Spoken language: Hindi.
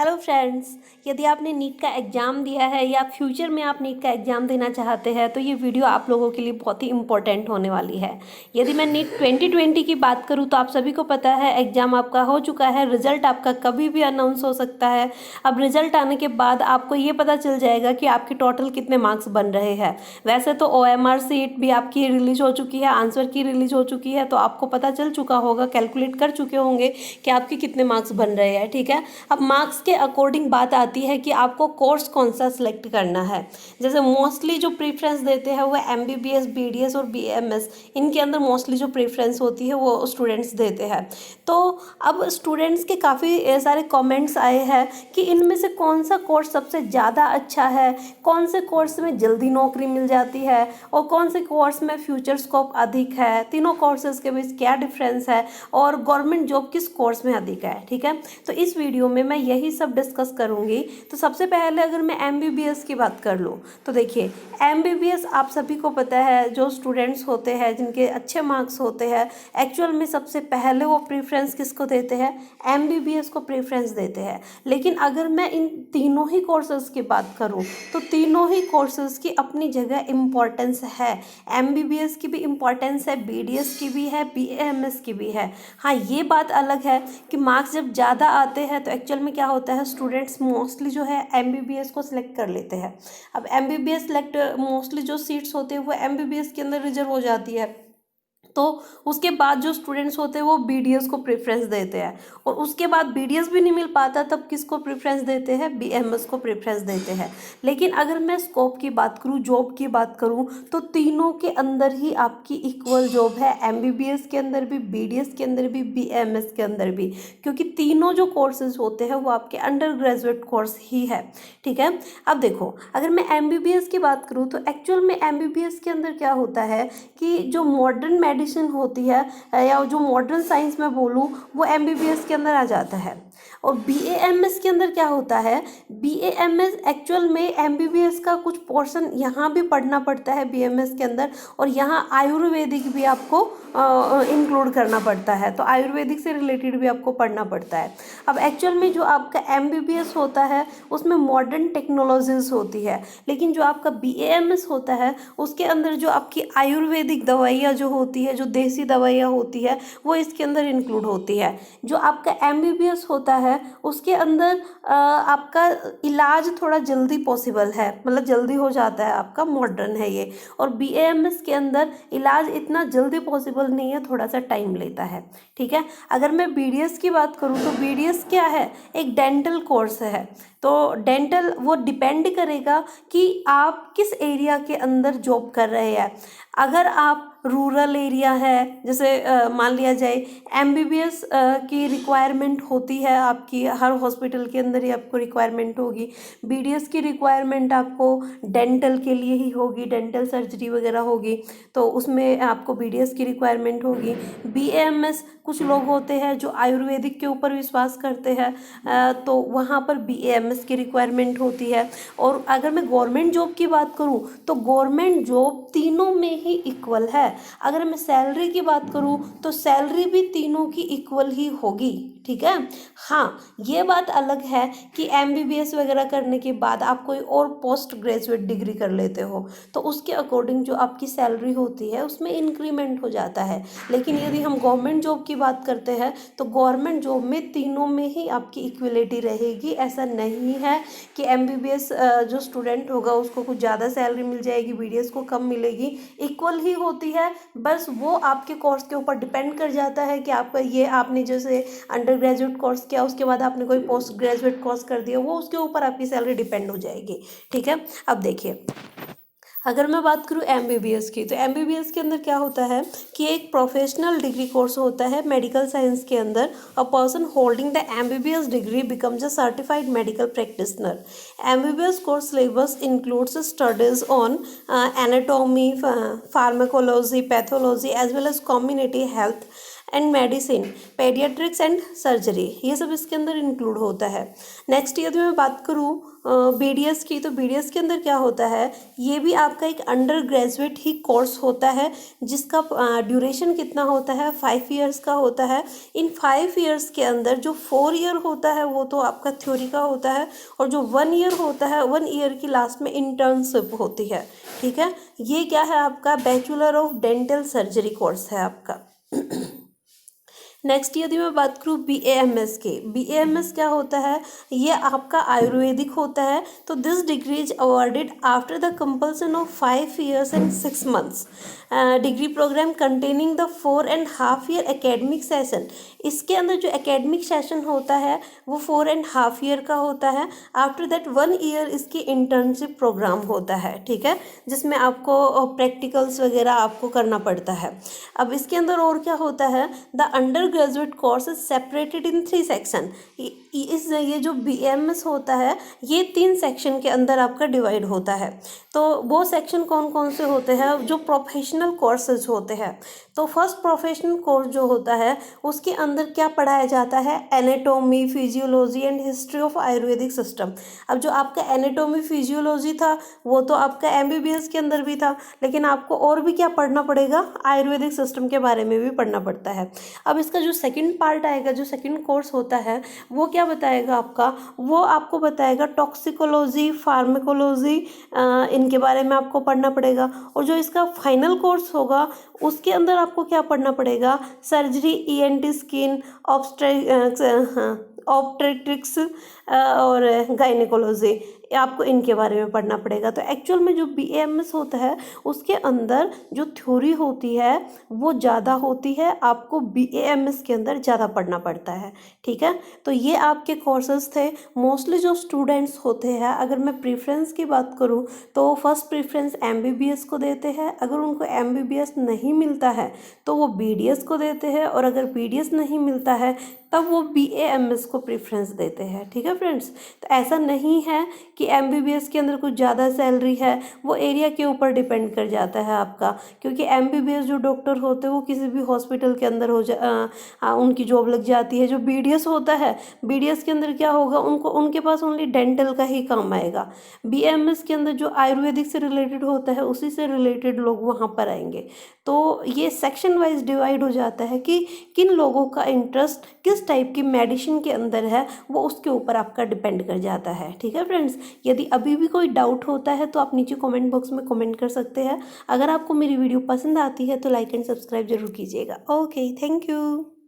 हेलो फ्रेंड्स, यदि आपने नीट का एग्ज़ाम दिया है या फ्यूचर में आप नीट का एग्ज़ाम देना चाहते हैं तो ये वीडियो आप लोगों के लिए बहुत ही इम्पोर्टेंट होने वाली है। यदि मैं नीट 2020 की बात करूँ तो आप सभी को पता है एग्ज़ाम आपका हो चुका है, रिज़ल्ट आपका कभी भी अनाउंस हो सकता है। अब रिज़ल्ट आने के बाद आपको ये पता चल जाएगा कि आपके टोटल कितने मार्क्स बन रहे हैं। वैसे तो OMR सीट भी आपकी रिलीज हो चुकी है, आंसर की रिलीज हो चुकी है, तो आपको पता चल चुका होगा, कैलकुलेट कर चुके होंगे कि आपके कितने मार्क्स बन रहे हैं। ठीक है, अब मार्क्स के अकॉर्डिंग बात आती है कि आपको कोर्स कौन सा सिलेक्ट करना है। जैसे मोस्टली जो प्रेफरेंस देते हैं वो MBBS, BDS और BMS, इनके अंदर मोस्टली जो प्रेफरेंस होती है वो स्टूडेंट्स देते हैं। तो अब स्टूडेंट्स के काफ़ी सारे कमेंट्स आए हैं कि इनमें से कौन सा कोर्स सबसे ज़्यादा अच्छा है, कौन से कोर्स में जल्दी नौकरी मिल जाती है और कौन से कोर्स में फ्यूचर स्कोप अधिक है, तीनों कोर्सेज के बीच क्या डिफरेंस है और गवर्नमेंट जॉब किस कोर्स में अधिक है। ठीक है, तो इस वीडियो में मैं यही सब डिस्कस करूंगी। तो सबसे पहले अगर मैं MBBS की बात कर लूँ तो देखिए, MBBS आप सभी को पता है, जो स्टूडेंट्स होते हैं जिनके अच्छे मार्क्स होते हैं, एक्चुअल में सबसे पहले वो प्रेफरेंस किसको देते हैं, MBBS को प्रेफरेंस देते हैं। लेकिन अगर मैं इन तीनों ही कोर्सेज की बात करूँ तो तीनों ही कोर्सेज की अपनी जगह इम्पोर्टेंस है। MBBS की भी इम्पोर्टेंस है, BDS की भी है, BAMS की भी है। हाँ, ये बात अलग है कि मार्क्स जब ज़्यादा आते हैं तो एक्चुअल में क्या होता है, स्टूडेंट्स मोस्टली जो है MBBS को सिलेक्ट कर लेते हैं। अब MBBS सिलेक्ट मोस्टली जो सीट्स होते हैं वो MBBS के अंदर रिजर्व हो जाती है, तो उसके बाद जो स्टूडेंट्स होते हैं वो BDS को प्रेफरेंस देते हैं, और उसके बाद BDS भी नहीं मिल पाता तब किसको प्रेफरेंस देते हैं, BMS को प्रेफरेंस देते हैं। लेकिन अगर मैं स्कोप की बात करूँ, जॉब की बात करूँ, तो तीनों के अंदर ही आपकी इक्वल जॉब है, MBBS के अंदर भी, BDS के अंदर भी, BMS के अंदर भी, क्योंकि तीनों जो कोर्सेज होते हैं वो आपके अंडर ग्रेजुएट कोर्स ही है। ठीक है, अब देखो, अगर मैं MBBS की बात करूँ तो एक्चुअल में MBBS के अंदर क्या होता है कि जो मॉडर्न मेडिसिन होती है या जो मॉडर्न साइंस में बोलूँ वो MBBS के अंदर आ जाता है। और BAMS के अंदर क्या होता है, BAMS एक्चुअल में MBBS का कुछ पोर्शन यहाँ भी पढ़ना पड़ता है BMS के अंदर, और यहाँ आयुर्वेदिक भी आपको इंक्लूड करना पड़ता है, तो आयुर्वेदिक से रिलेटेड भी आपको पढ़ना पड़ता है। अब एक्चुअल में जो आपका MBBS होता है उसमें मॉडर्न टेक्नोलॉजीज होती है, लेकिन जो आपका BAMS होता है उसके अंदर जो आपकी आयुर्वेदिक दवाइयाँ जो होती है, जो देसी दवाइयाँ होती है, वो इसके अंदर इंक्लूड होती है। जो आपका MBBS होता है उसके अंदर आपका इलाज थोड़ा जल्दी पॉसिबल है, मतलब जल्दी हो जाता है, आपका मॉडर्न है ये। और BAMS के अंदर इलाज इतना जल्दी पॉसिबल नहीं है, थोड़ा सा टाइम लेता है। ठीक है, अगर मैं BDS की बात करूँ तो BDS क्या है, एक डेंटल कोर्स है। तो डेंटल वो डिपेंड करेगा कि आप किस एरिया के अंदर जॉब कर रहे हैं। अगर आप रूरल एरिया है, जैसे मान लिया जाए MBBS की रिक्वायरमेंट होती है, आपकी हर हॉस्पिटल के अंदर ही आपको रिक्वायरमेंट होगी। BDS की रिक्वायरमेंट आपको डेंटल के लिए ही होगी, डेंटल सर्जरी वगैरह होगी, तो उसमें आपको BDS की रिक्वायरमेंट होगी। BAMS कुछ लोग होते हैं जो आयुर्वेदिक के ऊपर विश्वास करते हैं, तो वहाँ पर BAMS की रिक्वायरमेंट होती है। और अगर मैं गवर्नमेंट जॉब की बात करूँ तो गवर्नमेंट जॉब तीनों में ही इक्वल है। अगर मैं सैलरी की बात करूँ तो सैलरी भी तीनों की इक्वल ही होगी। ठीक है, हाँ, ये बात अलग है कि MBBS वगैरह करने के बाद आप कोई और पोस्ट ग्रेजुएट डिग्री कर लेते हो तो उसके अकॉर्डिंग जो आपकी सैलरी होती है उसमें इंक्रीमेंट हो जाता है। लेकिन यदि हम गवर्नमेंट जॉब की बात करते हैं तो गवर्नमेंट जॉब में तीनों में ही आपकी इक्वलिटी रहेगी। ऐसा नहीं है कि MBBS जो स्टूडेंट होगा उसको कुछ ज़्यादा सैलरी मिल जाएगी, BDS को कम मिलेगी, इक्वल ही होती है। बस वो आपके कोर्स के ऊपर डिपेंड कर जाता है कि आपका ये, आपने जैसे अंडर ग्रेजुएट कोर्स किया उसके बाद आपने कोई पोस्ट ग्रेजुएट कोर्स कर दिया, वो उसके ऊपर आपकी सैलरी डिपेंड हो जाएगी। ठीक है, अब देखिए, अगर मैं बात करूँ MBBS की तो MBBS के अंदर क्या होता है कि एक प्रोफेशनल डिग्री कोर्स होता है मेडिकल साइंस के अंदर। A person holding the MBBS degree becomes a certified medical practitioner. MBBS course syllabus includes studies on anatomy, pharmacology, pathology as well as community health and medicine, paediatrics and surgery, ये सब इसके अंदर इंक्लूड होता है। नेक्स्ट यदि मैं बात करूँ BDS की, तो BDS के अंदर क्या होता है, ये भी आपका एक अंडर ग्रेजुएट ही कोर्स होता है जिसका ड्यूरेशन कितना होता है, 5 ईयर्स का होता है। इन 5 ईयर्स के अंदर जो 4 ईयर होता है वो तो आपका थ्योरी का होता है, और जो 1 ईयर होता है 1 ईयर की लास्ट में इंटर्नशिप होती है। ठीक है, ये क्या है आपका bachelor of dental surgery course है आपका। नेक्स्ट यदि मैं बात करूँ BAMS की, BAMS क्या होता है, ये आपका आयुर्वेदिक होता है। तो this degree is awarded after the compulsion of 5 years and 6 months degree programme containing the 4.5 year academic session. इसके अंदर जो एकेडमिक सेशन होता है वो 4.5 ईयर का होता है। आफ्टर दैट 1 ईयर इसकी इंटर्नशिप प्रोग्राम होता है। ठीक है, जिसमें आपको प्रैक्टिकल्स वगैरह आपको करना पड़ता है। अब इसके अंदर और क्या होता है, the under graduate course is separated in 3 section. ये जो BAMS होता है ये 3 सेक्शन के अंदर आपका डिवाइड होता है। तो वो सेक्शन कौन कौन से होते हैं, जो प्रोफेशनल कोर्सेज होते हैं। तो फर्स्ट प्रोफेशनल कोर्स जो होता है उसके अंदर क्या पढ़ाया जाता है, anatomy, physiology and history of Ayurvedic system. अब जो आपका एनाटॉमी फिजियोलॉजी था वो तो आपका MBBS के अंदर भी था, लेकिन आपको और भी क्या पढ़ना पड़ेगा, आयुर्वेदिक सिस्टम के बारे में भी पढ़ना पड़ता है। अब इसका जो सेकंड पार्ट आएगा, जो सेकंड कोर्स होता है वो क्या बताएगा आपका, वो आपको बताएगा टॉक्सिकोलॉजी, फार्माकोलॉजी, इनके बारे में आपको पढ़ना पड़ेगा। और जो इसका फाइनल कोर्स होगा उसके अंदर आपको क्या पढ़ना पड़ेगा, सर्जरी, ENT, स्किन, ऑब्स्टेट्रिक्स और गायनेकोलॉजी, आपको इनके बारे में पढ़ना पड़ेगा। तो एक्चुअल में जो BAMS होता है उसके अंदर जो थ्योरी होती है वो ज़्यादा होती है, आपको BAMS के अंदर ज़्यादा पढ़ना पड़ता है। ठीक है, तो ये आपके कोर्सेज थे। मोस्टली जो स्टूडेंट्स होते हैं, अगर मैं प्रेफरेंस की बात करूँ तो फर्स्ट प्रेफरेंस MBBS को देते हैं। अगर उनको MBBS नहीं मिलता है तो वो BDS को देते हैं, और अगर BDS नहीं मिलता है तब वो BAMS को प्रेफरेंस देते हैं। ठीक है फ्रेंड्स, तो ऐसा नहीं है कि MBBS के अंदर कुछ ज़्यादा सैलरी है, वो एरिया के ऊपर डिपेंड कर जाता है आपका। क्योंकि MBBS जो डॉक्टर होते हैं वो किसी भी हॉस्पिटल के अंदर उनकी जॉब लग जाती है। जो BDS होता है, BDS के अंदर क्या होगा, उनके पास ओनली डेंटल का ही काम आएगा। BAMS के अंदर जो आयुर्वेदिक से रिलेटेड होता है उसी से रिलेटेड लोग वहाँ पर आएंगे। तो ये सेक्शन वाइज डिवाइड हो जाता है कि किन लोगों का इंटरेस्ट किस टाइप की मेडिसिन के अंदर है, वो उसके ऊपर आपका डिपेंड कर जाता है। ठीक है फ्रेंड्स, यदि अभी भी कोई डाउट होता है तो आप नीचे कमेंट बॉक्स में कमेंट कर सकते हैं। अगर आपको मेरी वीडियो पसंद आती है तो लाइक एंड सब्सक्राइब जरूर कीजिएगा। Okay, thank you.